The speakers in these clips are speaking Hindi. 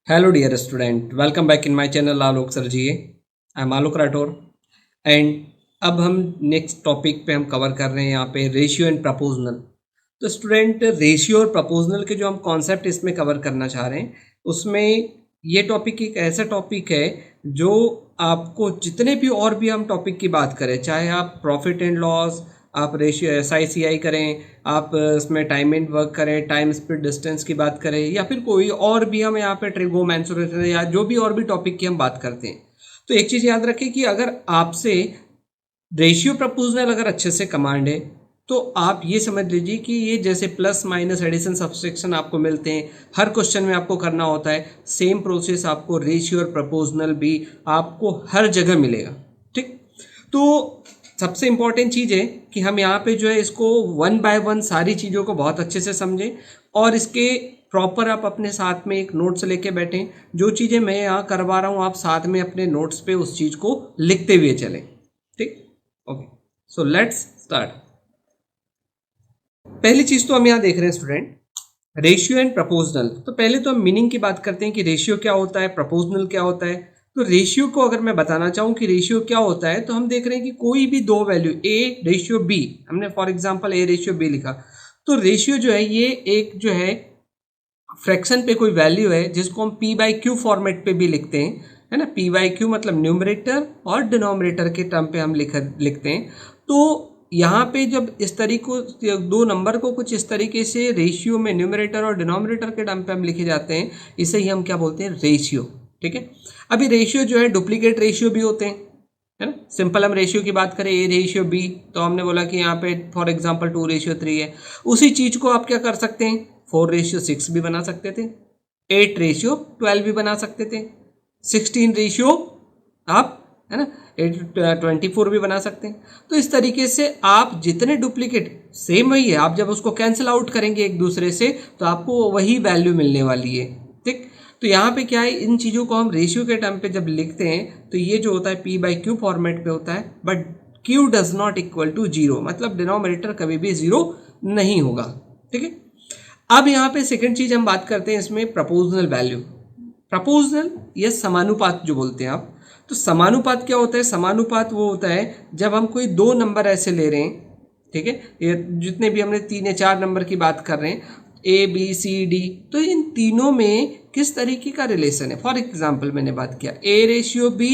Hello dear student, welcome back in my channel Alok Sir ji. I am Alok Rathore and अब हम नेक्स्ट टॉपिक पे हम कवर कर रहे हैं यहाँ पे रेशियो एंड प्रपोजनल। तो स्टूडेंट रेशियो और प्रपोजनल के जो हम कॉन्सेप्ट इसमें कवर करना चाह रहे हैं उसमें ये टॉपिक एक ऐसा टॉपिक है जो आपको जितने भी और भी हम टॉपिक की बात करें, चाहे आप प्रॉफिट एंड लॉस, आप रेशियो SICI करें, आप इसमें टाइम एंड वर्क करें, टाइम स्पीड डिस्टेंस की बात करें, या फिर कोई और भी हम यहाँ पे ट्रिगोमेंसुरेशन या जो भी और भी टॉपिक की हम बात करते हैं, तो एक चीज़ याद रखें कि अगर आपसे रेशियो प्रपोजनल अगर अच्छे से कमांड है तो आप ये समझ लीजिए कि ये जैसे प्लस माइनस एडिशन सब्सट्रैक्शन आपको मिलते हैं, हर क्वेश्चन में आपको करना होता है, सेम प्रोसेस आपको रेशियो और प्रपोजनल भी आपको हर जगह मिलेगा। ठीक, तो सबसे इंपॉर्टेंट चीज़ है कि हम यहाँ पे जो है इसको वन बाय वन सारी चीज़ों को बहुत अच्छे से समझें और इसके प्रॉपर आप अपने साथ में एक नोट्स लेके बैठें। जो चीज़ें मैं यहाँ करवा रहा हूँ आप साथ में अपने नोट्स पे उस चीज़ को लिखते हुए चलें। ठीक, ओके, सो लेट्स स्टार्ट। पहली चीज़ तो हम यहाँ देख रहे हैं स्टूडेंट, रेशियो एंड प्रपोजनल। तो पहले तो हम मीनिंग की बात करते हैं कि रेशियो क्या होता है, प्रपोजनल क्या होता है। तो रेशियो को अगर मैं बताना चाहूँ कि रेशियो क्या होता है, तो हम देख रहे हैं कि कोई भी दो वैल्यू ए रेशियो बी, हमने for example A ratio B लिखा, तो रेशियो जो है ये एक जो है फ्रैक्शन पे कोई वैल्यू है जिसको हम पी बाई क्यू फॉर्मेट पे भी लिखते हैं, है ना। पी बाई क्यू मतलब न्यूमरेटर और डिनोमिनेटर के टर्म पे हम लिखते हैं। तो यहाँ पे जब इस तरीके दो नंबर को कुछ इस तरीके से रेशियो में न्यूमरेटर और डिनोमिनेटर के टर्म पे हम लिखे जाते हैं, इसे ही हम क्या बोलते हैं, रेशियो। ठीक है, अभी रेशियो जो है डुप्लीकेट रेशियो भी होते हैं, है ना। सिंपल हम रेशियो की बात करें ए रेशियो बी, तो हमने बोला कि यहाँ पे फॉर एग्जांपल 2:3 है। उसी चीज को आप क्या कर सकते हैं, 4:6 भी बना सकते थे, 8:12 भी बना सकते थे, 16 आप, है ना, 24 भी बना सकते हैं। तो इस तरीके से आप जितने डुप्लीकेट, सेम वही है, आप जब उसको कैंसिल आउट करेंगे एक दूसरे से तो आपको वही वैल्यू मिलने वाली है। ठीक, तो यहाँ पे क्या है, इन चीज़ों को हम रेशियो के टर्म पे जब लिखते हैं तो ये जो होता है पी बाई क्यू फॉर्मेट पे होता है, but Q does not equal to zero, मतलब डिनोमिनेटर कभी भी जीरो नहीं होगा। ठीक है, अब यहाँ पे सेकंड चीज हम बात करते हैं इसमें प्रपोजनल वैल्यू। प्रपोजनल या समानुपात जो बोलते हैं आप, तो समानुपात क्या होता है, समानुपात वो होता है जब हम कोई दो नंबर ऐसे ले रहे हैं, ठीक है, ये जितने भी हमने 3 या 4 नंबर की बात कर रहे हैं, ABCD, तो इन तीनों में किस तरीके का रिलेशन है। फॉर एग्जाम्पल मैंने बात किया A ratio B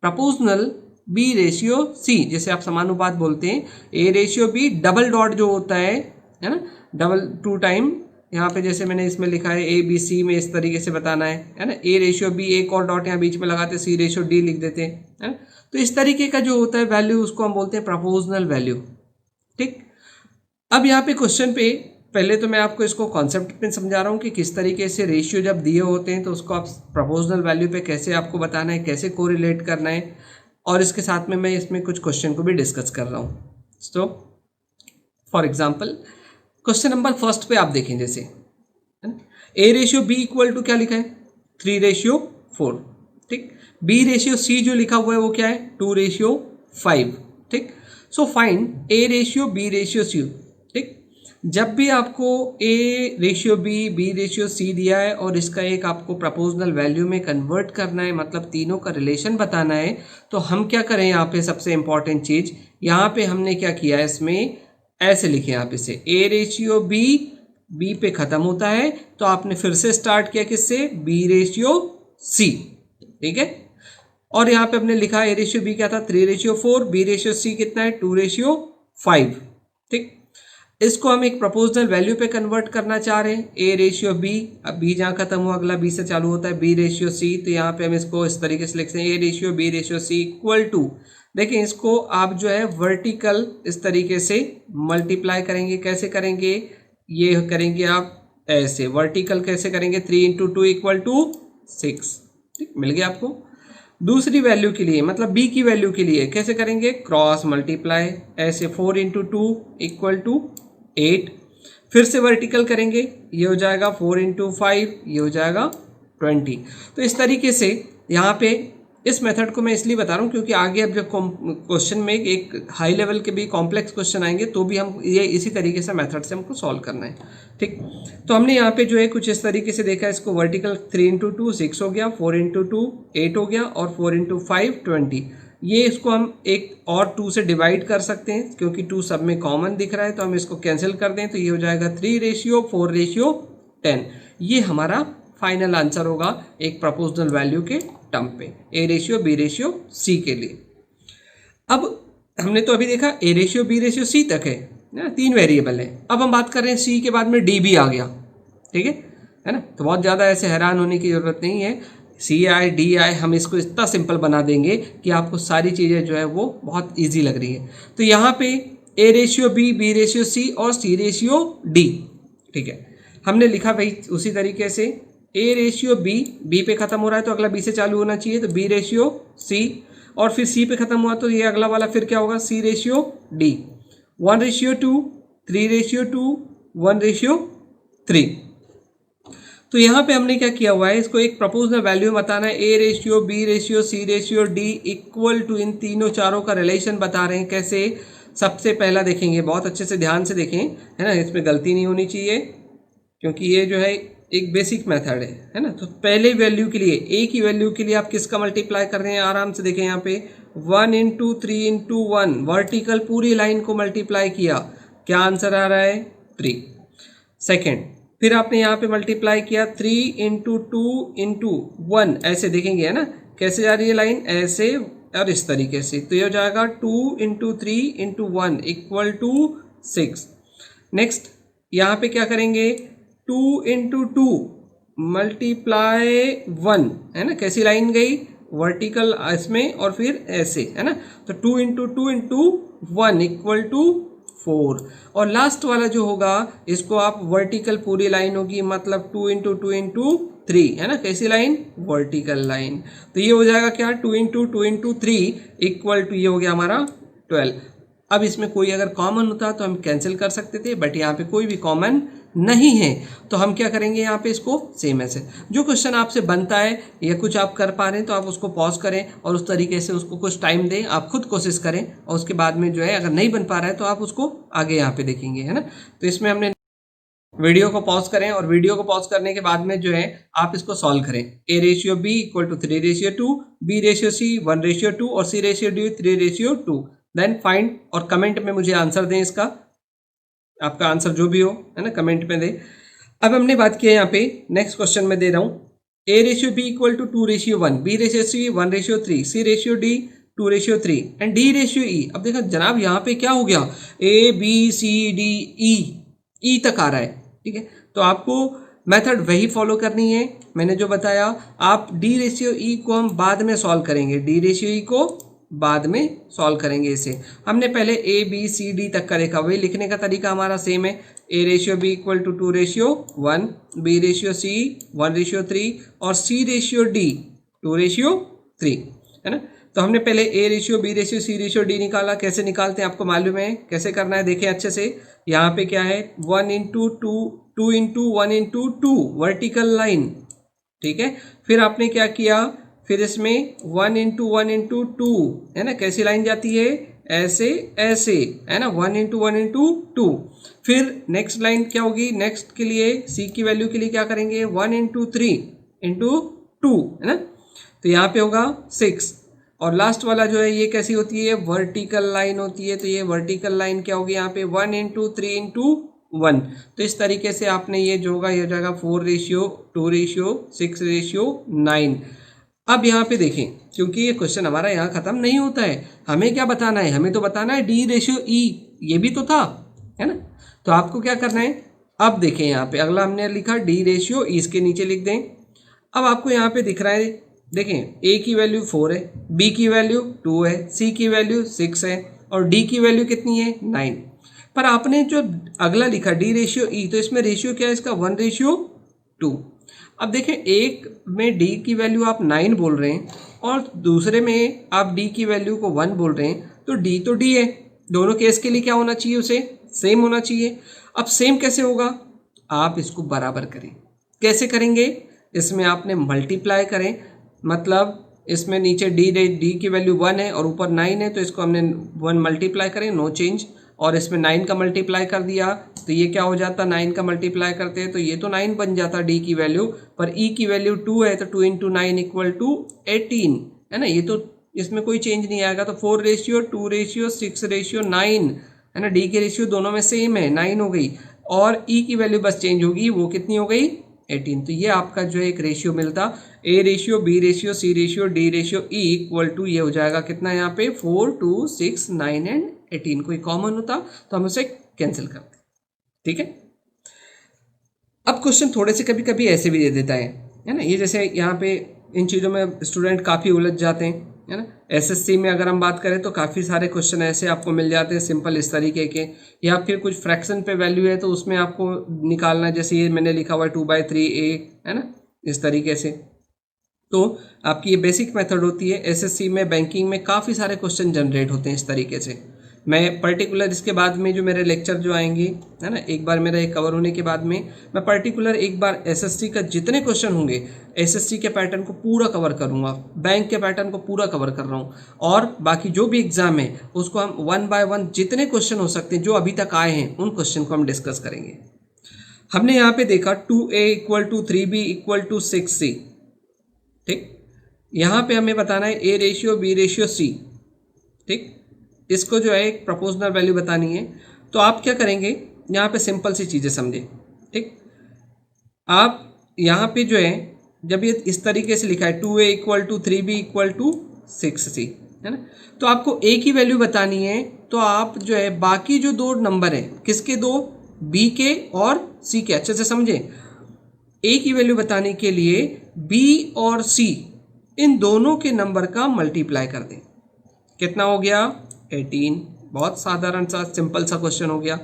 proportional B ratio C, जैसे आप समानुपात बोलते हैं, A ratio B double dot जो होता है ना, डबल 2 टाइम, यहाँ पे जैसे मैंने इसमें लिखा है ABC में इस तरीके से बताना है ना, A रेशियो B, एक और डॉट यहाँ बीच में लगाते, C रेशियो D लिख देते हैं, है ना। तो इस तरीके का जो होता है वैल्यू उसको हम बोलते हैं प्रपोजनल वैल्यू। ठीक, अब यहाँ पे क्वेश्चन पे पहले तो मैं आपको इसको कॉन्सेप्ट में समझा रहा हूँ कि किस तरीके से रेशियो जब दिए होते हैं तो उसको आप प्रपोजनल वैल्यू पे कैसे आपको बताना है, कैसे कोरिलेट करना है, और इसके साथ में मैं इसमें कुछ क्वेश्चन को भी डिस्कस कर रहा हूँ। तो for example question number first पे आप देखें, जैसे A ratio B equal to क्या लिखा है, 3:4। ठीक, B रेशियो C जो लिखा हुआ है वो क्या है, 2:5। ठीक, so find A ratio B ratio C। ठीक, जब भी आपको A ratio B ratio C दिया है और इसका एक आपको प्रपोजनल वैल्यू में कन्वर्ट करना है, मतलब तीनों का रिलेशन बताना है, तो हम क्या करें, यहाँ पे सबसे इंपॉर्टेंट चीज, यहाँ पे हमने क्या किया है, इसमें ऐसे लिखे यहाँ पे से A रेशियो B पे खत्म होता है, तो आपने फिर से स्टार्ट किया किससे, B रेशियो C। ठीक है, और यहाँ पे हमने लिखा A रेशियो B क्या था, 3:4, B रेशियो C कितना है, 2:5। ठीक, इसको हम एक प्रपोजनल वैल्यू पे कन्वर्ट करना चाह रहे हैं, A रेशियो B, अब B जहाँ खत्म हुआ अगला B से चालू होता है, B रेशियो C, तो यहाँ पे हम इसको इस तरीके से लिखते हैं A ratio B ratio C equal to, देखिए इसको आप जो है वर्टिकल इस तरीके से मल्टीप्लाई करेंगे, कैसे करेंगे, ये करेंगे आप ऐसे, वर्टिकल कैसे करेंगे, 3 × 2 इक्वल टू 6। ठीक, मिल गया आपको। दूसरी वैल्यू के लिए, मतलब B की वैल्यू के लिए कैसे करेंगे, क्रॉस मल्टीप्लाई, ऐसे 4 × 2 इक्वल टू 8, फिर से वर्टिकल करेंगे, ये हो जाएगा 4 × 5, ये हो जाएगा 20। तो इस तरीके से यहाँ पे इस मेथड को मैं इसलिए बता रहा हूँ क्योंकि आगे अब जब क्वेश्चन में एक हाई लेवल के भी कॉम्प्लेक्स क्वेश्चन आएंगे तो भी हम ये इसी तरीके से मेथड से हमको सॉल्व करना है। ठीक, तो हमने यहाँ पे जो है कुछ इस तरीके से देखा, इसको वर्टिकल 3 इंटू 2 6 हो गया, 4 इंटू 2 8 हो गया और 4 इंटू 5 20। ये इसको हम एक और 2 से डिवाइड कर सकते हैं क्योंकि 2 सब में कॉमन दिख रहा है, तो हम इसको कैंसिल कर दें तो ये हो जाएगा 3:4:10। ये हमारा फाइनल आंसर होगा एक प्रोपोर्शनल वैल्यू के टर्म पे, A:B:C के लिए। अब हमने तो अभी देखा A:B:C तक है ना, 3 वेरिएबल है। अब हम बात कर रहे हैं C के बाद में D भी आ गया, ठीक है ना। तो बहुत ज़्यादा ऐसे हैरान होने की ज़रूरत नहीं है, CI, DI हम इसको इतना सिंपल बना देंगे कि आपको सारी चीज़ें जो है वो बहुत ईजी लग रही है। तो यहाँ पे A:B, B:C और C:D, ठीक है। हमने लिखा भाई उसी तरीके से A:B, B पे खत्म हो रहा है तो अगला B से चालू होना चाहिए, तो B:C और फिर C पे खत्म हुआ तो ये अगला वाला फिर क्या होगा, C:D, 1:2, 3:2, 1:3। तो यहाँ पे हमने क्या किया हुआ है, इसको एक प्रोपोर्शनल वैल्यू बताना है, A:B:C:D इक्वल टू इन तीनों चारों का रिलेशन बता रहे हैं। कैसे, सबसे पहला देखेंगे, बहुत अच्छे से ध्यान से देखें, है ना, इसमें गलती नहीं होनी चाहिए क्योंकि ये जो है एक बेसिक मेथड है ना। तो पहले वैल्यू के लिए, ए की वैल्यू के लिए आप किसका मल्टीप्लाई कर रहे हैं, आराम से देखें यहाँ पे 1 इंटू 3 इंटू 1 वर्टिकल पूरी लाइन को मल्टीप्लाई किया, क्या आंसर आ रहा है 3। सेकेंड, फिर आपने यहाँ पे मल्टीप्लाई किया 3 इंटू 2 इंटू 1, ऐसे देखेंगे है ना कैसे जा रही है लाइन, ऐसे और इस तरीके से, तो ये हो जाएगा 2 into 3 into 1 equal to 6। Next यहाँ पे क्या करेंगे, 2 इंटू 2 मल्टीप्लाई 1, है ना, कैसी लाइन गई, वर्टिकल इसमें और फिर ऐसे, है ना। तो 2 इंटू 2 इंटू 1 इक्वल टू 4, और लास्ट वाला जो होगा इसको आप वर्टिकल पूरी लाइन होगी, मतलब 2 इंटू 2 इंटू 3, है ना, कैसी लाइन, वर्टिकल लाइन। तो ये हो जाएगा क्या, 2 इंटू 2 इंटू 3 इक्वल टू, ये हो गया हमारा 12। अब इसमें कोई अगर कॉमन होता तो हम कैंसिल कर सकते थे, बट यहाँ पे कोई भी कॉमन नहीं है, तो हम क्या करेंगे, यहाँ पे इसको सेम ऐसे जो क्वेश्चन आपसे बनता है या कुछ आप कर पा रहे हैं तो आप उसको पॉज करें और उस तरीके से उसको कुछ टाइम दें, आप खुद कोशिश करें, और उसके बाद में जो है अगर नहीं बन पा रहा है तो आप उसको आगे यहाँ पे देखेंगे, है ना। तो इसमें हमने वीडियो को पॉज करें और वीडियो को पॉज करने के बाद में जो है आप इसको सॉल्व करें। A:B इक्वल टू 3:2, B:C 1:2 और C:D 3:2। देन फाइंड, और कमेंट में मुझे आंसर दें इसका, आपका आंसर जो भी हो, है ना, कमेंट में दें। अब हमने बात की है यहाँ पे, नेक्स्ट क्वेश्चन में दे रहा हूँ, A:B equal to 2:1, B:C 1:3, C:D 2:3 and D:E। अब देखो जनाब यहाँ पे क्या हो गया, ABCDE, E तक आ रहा है, ठीक है। तो आपको मेथड वही फॉलो करनी है मैंने जो बताया। आप D:E को हम बाद में सॉल्व करेंगे, D:E को बाद में सॉल्व करेंगे। इसे हमने पहले ABCD तक का देखा, वही लिखने का तरीका हमारा सेम है, A:B इक्वल टू 2:1, B:C 1:3 और C:D 2:3, है ना। तो हमने पहले A:B:C:D निकाला, कैसे निकालते हैं आपको मालूम है कैसे करना है, देखें अच्छे से। यहाँ पे क्या है, 1 into 2, 2 into 1 into 2 vertical line, ठीक है। फिर आपने क्या किया, फिर इसमें 1 इंटू 1 इंटू 2, है ना, कैसी लाइन जाती है, ऐसे ऐसे, है ना, 1 इंटू 1 इंटू 2। फिर नेक्स्ट लाइन क्या होगी, नेक्स्ट के लिए C की वैल्यू के लिए क्या करेंगे, 1 इंटू 3 इंटू 2, है ना, तो यहाँ पे होगा 6। और लास्ट वाला जो है ये कैसी होती है, वर्टिकल लाइन होती है, तो ये वर्टिकल लाइन क्या होगी यहाँ पे, 1 इंटू 3 इंटू 1। तो इस तरीके से आपने ये जो होगा ये हो जाएगा 4:2:6:9। अब यहाँ पे देखें, क्योंकि ये क्वेश्चन हमारा यहाँ खत्म नहीं होता है, हमें क्या बताना है, हमें तो बताना है D:E, ये भी तो था, है ना। तो आपको क्या करना है, अब देखें यहाँ पे अगला हमने लिखा D:E, इसके नीचे लिख दें। अब आपको यहाँ पे दिख रहा है, देखें A की वैल्यू 4 है, B की वैल्यू 2 है, C की वैल्यू 6 है और D की वैल्यू कितनी है, 9। पर आपने जो अगला लिखा D:E, तो इसमें रेशियो क्या है इसका, 1:2। अब देखें, एक में D की वैल्यू आप 9 बोल रहे हैं और दूसरे में आप D की वैल्यू को 1 बोल रहे हैं, तो D है, दोनों केस के लिए क्या होना चाहिए, उसे सेम होना चाहिए। अब सेम कैसे होगा, आप इसको बराबर करें, कैसे करेंगे, इसमें आपने मल्टीप्लाई करें, मतलब इसमें नीचे डी की वैल्यू 1 है और ऊपर 9 है, तो इसको हमने 1 मल्टीप्लाई करें, नो चेंज, और इसमें 9 का मल्टीप्लाई कर दिया तो ये क्या हो जाता, 9 का मल्टीप्लाई करते हैं तो ये तो 9 बन जाता डी की वैल्यू, पर ई की वैल्यू 2 है तो 2 इंटू 9 इक्वल टू 18 है ना, ये तो इसमें कोई चेंज नहीं आएगा। तो 4:2:6:9 है ना, डी की रेशियो दोनों में सेम है, 9 हो गई, और ई की वैल्यू बस चेंज होगी, वो कितनी हो गई 18। तो ये आपका जो है एक रेशियो मिलता, A ratio, B ratio, C ratio, D ratio, E equal to ये हो जाएगा कितना यहाँ पे 4, 2, 6, 9 एंड 18। कोई कॉमन होता तो हम उसे कैंसिल करते, ठीक है। अब क्वेश्चन थोड़े से कभी कभी ऐसे भी दे देता है ना, ये जैसे यहाँ पे इन चीज़ों में स्टूडेंट काफ़ी उलझ जाते हैं, है ना। एसएससी में अगर हम बात करें तो काफ़ी सारे क्वेश्चन ऐसे आपको मिल जाते हैं सिंपल इस तरीके के, या फिर कुछ फ्रैक्शन पे वैल्यू है तो उसमें आपको निकालना है, जैसे ये मैंने लिखा हुआ है 2/3a है ना, इस तरीके से। तो आपकी ये बेसिक मेथड होती है। एसएससी में, बैंकिंग में काफ़ी सारे क्वेश्चन जनरेट होते हैं इस तरीके से। मैं पर्टिकुलर इसके बाद में जो मेरे लेक्चर जो आएंगे है ना, एक बार मेरा ये कवर होने के बाद में मैं पर्टिकुलर एक बार एसएससी का जितने क्वेश्चन होंगे, एसएससी के पैटर्न को पूरा कवर करूँगा, बैंक के पैटर्न को पूरा कवर कर रहा हूँ, और बाकी जो भी एग्जाम है उसको हम 1 बाय 1 जितने क्वेश्चन हो सकते हैं जो अभी तक आए हैं उन क्वेश्चन को हम डिस्कस करेंगे। हमने यहाँ पे देखा 2a equal to 3b equal to 6c, ठीक। यहाँ पे हमें बताना है ए रेशियो, बी रेशियो, सी, ठीक। इसको जो है एक प्रोपोर्शनल वैल्यू बतानी है, तो आप क्या करेंगे, यहाँ पे सिंपल सी चीज़ें समझे, ठीक। आप यहाँ पे जो है जब ये इस तरीके से लिखा है 2a equal to 3b equal to 6c है ना, तो आपको a की वैल्यू बतानी है, तो आप जो है बाकी जो दो नंबर है, किसके दो, b के और c के, अच्छे से समझे। a की वैल्यू बताने के लिए b और c इन दोनों के नंबर का मल्टीप्लाई कर दें, कितना हो गया 18। बहुत साधारण सा सिंपल सा क्वेश्चन हो गया।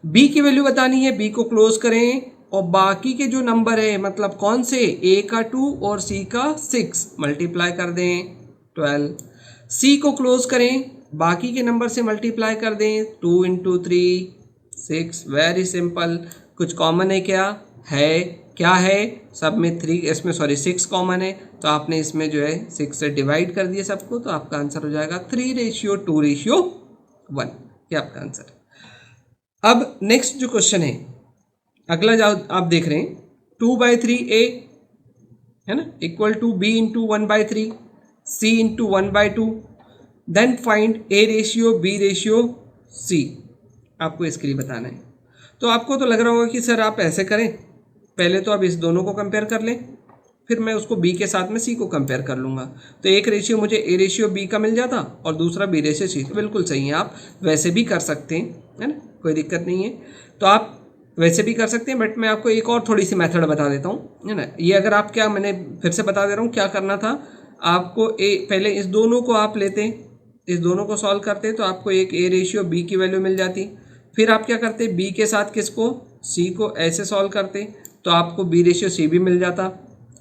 b की वैल्यू बतानी है, b को क्लोज करें और बाकी के जो नंबर है, मतलब कौन से, a का 2 और c का 6 मल्टीप्लाई कर दें 12। c को क्लोज करें, बाकी के नंबर से मल्टीप्लाई कर दें 2 इंटू 3 6। Very simple. कुछ कॉमन है क्या है सब में 3, इसमें सॉरी 6 कॉमन है, तो आपने इसमें जो है 6 से डिवाइड कर दिए सबको, तो आपका आंसर हो जाएगा 3:2:1, ये आपका आंसर है। अब नेक्स्ट जो क्वेश्चन है अगला जो आप देख रहे हैं 2/3a है ना equal to b into 1/3 c into 1/2, then find a ratio, b ratio, c। आपको इसके लिए बताना है। तो आपको तो लग रहा होगा कि सर आप ऐसे करें, पहले तो आप इस दोनों को कंपेयर कर लें, फिर मैं उसको b के साथ में c को कंपेयर कर लूँगा, तो एक रेशियो मुझे a रेशियो b का मिल जाता और दूसरा b रेशियो c। तो बिल्कुल सही है, आप वैसे भी कर सकते हैं, है ना, कोई दिक्कत नहीं है। तो आप वैसे भी कर सकते हैं, बट मैं आपको एक और थोड़ी सी मेथड बता देता हूँ, है ना। ये अगर आप क्या, मैंने फिर से बता दे रहा हूँ क्या करना था आपको। पहले इस दोनों को आप लेते, इस दोनों को सॉल्व करते तो आपको एक a रेशियो b की वैल्यू मिल जाती। फिर आप क्या करते, b के साथ किसको, c को ऐसे सॉल्व करते तो आपको b रेशियो c भी मिल जाता।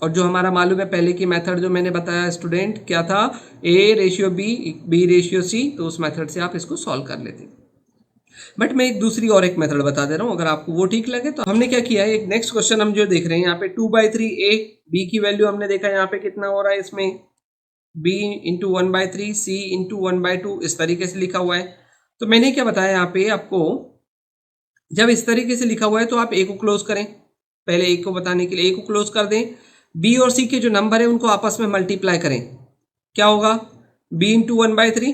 और जो हमारा मालूम है पहले की मेथड जो मैंने बताया स्टूडेंट, क्या था, a ratio b ratio c, तो उस मेथड से आप इसको सॉल्व कर लेते। बट मैं एक दूसरी और एक मेथड बता दे रहा हूँ, अगर आपको वो ठीक लगे। तो हमने क्या किया है, एक नेक्स्ट क्वेश्चन हम जो देख रहे हैं यहाँ पे 2/3a, b की वैल्यू हमने देखा यहाँ पे कितना हो रहा है, इसमें b इंटू 1/3 c इंटू 1/2 इस तरीके से लिखा हुआ है। तो मैंने क्या बताया यहाँ पे आपको, जब इस तरीके से लिखा हुआ है तो आप a को क्लोज करें, पहले a को बताने के लिए a को क्लोज कर दें, b और c के जो नंबर है उनको आपस में मल्टीप्लाई करें, क्या होगा, b इंटू 1/3,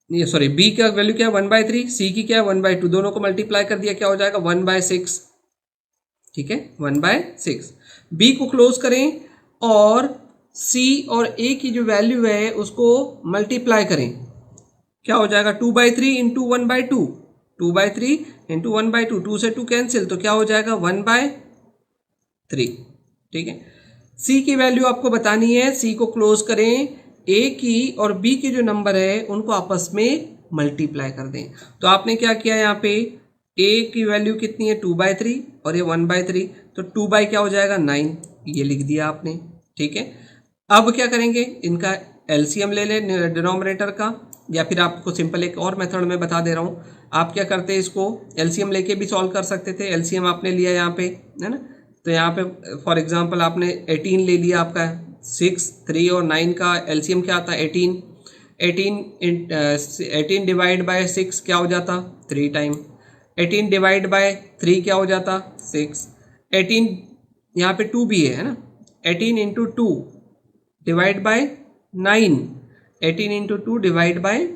ये सॉरी b का वैल्यू क्या है 1/3, c की क्या है 1/2, दोनों को मल्टीप्लाई कर दिया, क्या हो जाएगा 1/6, ठीक है 1/6। b को क्लोज करें और c और a की जो वैल्यू है उसको मल्टीप्लाई करें, क्या हो जाएगा 2/3 इंटू 1/2, 2/3 इंटू 1/2, 2 से 2 कैंसिल, तो क्या हो जाएगा 1/3, ठीक है। c की वैल्यू आपको बतानी है, c को क्लोज करें, a की और b की जो नंबर है उनको आपस में मल्टीप्लाई कर दें। तो आपने क्या किया यहाँ पे, a की वैल्यू कितनी है 2/3 और ये 1/3, तो 2 बाई क्या हो जाएगा 9, ये लिख दिया आपने, ठीक है। अब क्या करेंगे, इनका एलसीएम ले लें डिनोमिनेटर का, या फिर आपको सिंपल एक और मेथड में बता दे रहा हूँ, आप क्या करते हैं, इसको एलसीएम लेके भी सॉल्व कर सकते थे। एलसीएम आपने लिया यहाँ पे, है ना, तो यहाँ पे फॉर एग्जांपल आपने 18 ले लिया आपका 6, 3 और 9 का एलसीएम क्या आता है 18। 18 डिवाइड बाय 6 क्या हो जाता 3 टाइम। 18 डिवाइड बाय 3 क्या हो जाता 6। 18 यहाँ पे 2 भी है ना। 18 into 2 divide by 9। 18 into 2 divide by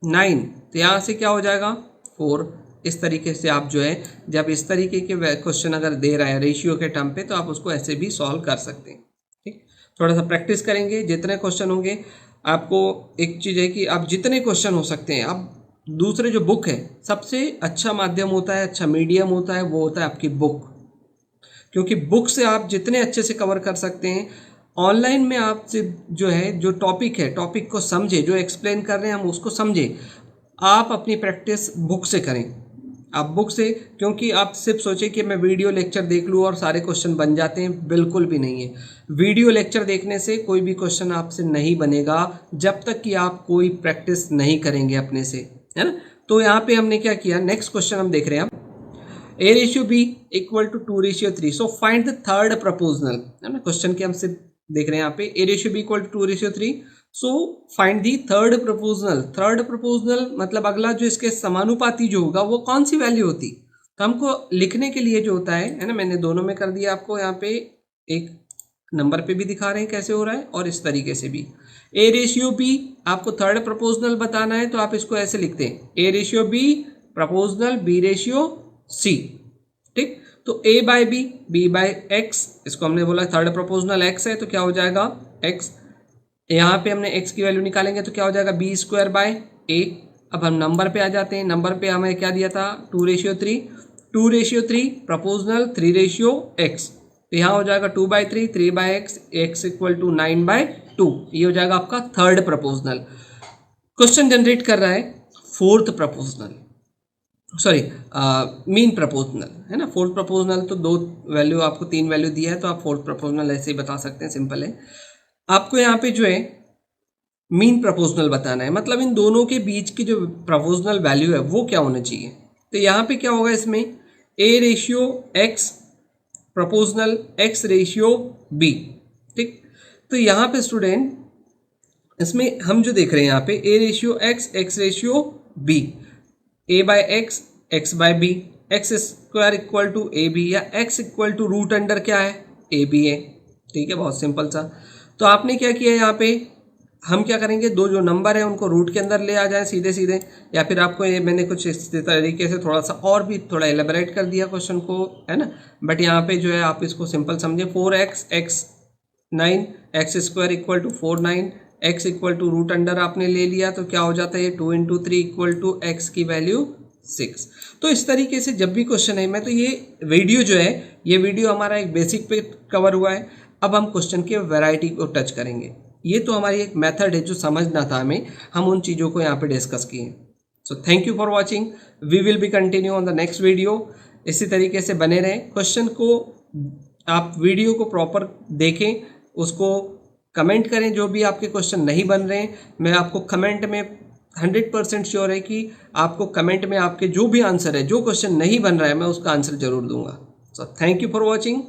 9, तो यहाँ से क्या हो जाएगा 4। इस तरीके से आप जो है जब इस तरीके के क्वेश्चन अगर दे रहा है रेशियो के टर्म पे, तो आप उसको ऐसे भी सॉल्व कर सकते हैं। ठीक, थोड़ा सा प्रैक्टिस करेंगे, जितने क्वेश्चन होंगे आपको एक चीज़ है कि आप जितने क्वेश्चन हो सकते हैं, आप दूसरे जो बुक है सबसे अच्छा माध्यम होता है, अच्छा मीडियम होता है, वो होता है आपकी बुक। क्योंकि बुक से आप जितने अच्छे से कवर कर सकते हैं, ऑनलाइन में आप जो है जो टॉपिक है टॉपिक को समझे, जो एक्सप्लेन कर रहे हैं हम उसको समझे। आप अपनी प्रैक्टिस बुक से करें, आप बुक से, क्योंकि आप सिर्फ सोचें कि मैं वीडियो लेक्चर देख लूँ और सारे क्वेश्चन बन जाते हैं, बिल्कुल भी नहीं है। वीडियो लेक्चर देखने से कोई भी क्वेश्चन आपसे नहीं बनेगा जब तक कि आप कोई प्रैक्टिस नहीं करेंगे अपने से, है ना। तो यहाँ पे हमने क्या किया, नेक्स्ट क्वेश्चन हम देख रहे हैं a ratio b equal to 2:3। So find the third proportional, है ना। क्वेश्चन के हम सिर्फ देख रहे हैं यहाँ पे a ratio b equal to 2:3। So find the third proportional. Third proportional मतलब अगला जो इसके समानुपाती जो होगा वो कौन सी वैल्यू होती। तो हमको लिखने के लिए जो होता है ना, मैंने दोनों में कर दिया आपको, यहाँ पे एक नंबर पे भी दिखा रहे हैं कैसे हो रहा है और इस तरीके से भी। a रेशियो b आपको थर्ड प्रपोजनल बताना है, तो आप इसको ऐसे लिखते हैं a ratio b proportional b ratio c। ठीक, तो a by b by x, इसको हमने बोला थर्ड प्रपोजनल x है, तो क्या हो जाएगा x। यहाँ पे हमने x की वैल्यू निकालेंगे तो क्या हो जाएगा b स्क्वायर बाय a। अब हम नंबर पे आ जाते हैं, नंबर पे हमें क्या दिया था 2:3। 2:3 प्रपोजनल 3:x, तो यहाँ हो जाएगा 2/3, 3/x, x इक्वल टू 9/2। ये हो जाएगा आपका थर्ड प्रपोजनल। क्वेश्चन जनरेट कर रहा है fourth proportional, sorry mean proportional, है ना। फोर्थ प्रपोजनल तो दो वैल्यू, आपको 3 वैल्यू दिया है, तो आप फोर्थ प्रपोजनल ऐसे ही बता सकते हैं, सिंपल है। आपको यहाँ पे जो है मीन प्रपोजनल बताना है, मतलब इन दोनों के बीच की जो प्रपोजनल वैल्यू है वो क्या होना चाहिए। तो यहाँ पे क्या होगा इसमें a ratio x proportional x ratio b। ठीक, तो यहाँ पे स्टूडेंट इसमें हम जो देख रहे हैं यहाँ पे a ratio x ratio b, a by x, x by b, x square equal to A B, या x equal to root under क्या है ए बी है। ठीक है, बहुत सिंपल सा। तो आपने क्या किया यहाँ पे, हम क्या करेंगे, दो जो नंबर है उनको रूट के अंदर ले आ जाए सीधे सीधे, या फिर आपको ये मैंने कुछ इस तरीके से थोड़ा सा और भी थोड़ा एलेबरेट कर दिया क्वेश्चन को, है ना। बट यहाँ पे जो है आप इसको सिंपल समझे, 4x x 9, x square equal to 4 9, x equal to root under आपने ले लिया, तो क्या हो जाता है ये 2 इंटू 3 इक्वल टू एक्स की वैल्यू 6। तो इस तरीके से जब भी क्वेश्चन है, मैं तो ये वीडियो जो है, ये वीडियो हमारा एक बेसिक पे कवर हुआ है। अब हम क्वेश्चन के वैरायटी को टच करेंगे। ये तो हमारी एक मेथड है जो समझना था हमें, हम उन चीज़ों को यहाँ पे डिस्कस किए। So thank you for watching, we will be continue on the next video. इसी तरीके से बने रहें। क्वेश्चन को आप वीडियो को प्रॉपर देखें, उसको कमेंट करें, जो भी आपके क्वेश्चन नहीं बन रहे हैं, मैं आपको कमेंट में 100% श्योर है कि आपको कमेंट में आपके जो भी आंसर है, जो क्वेश्चन नहीं बन रहा है, मैं उसका आंसर जरूर दूंगा। सो थैंक यू फॉर वॉचिंग।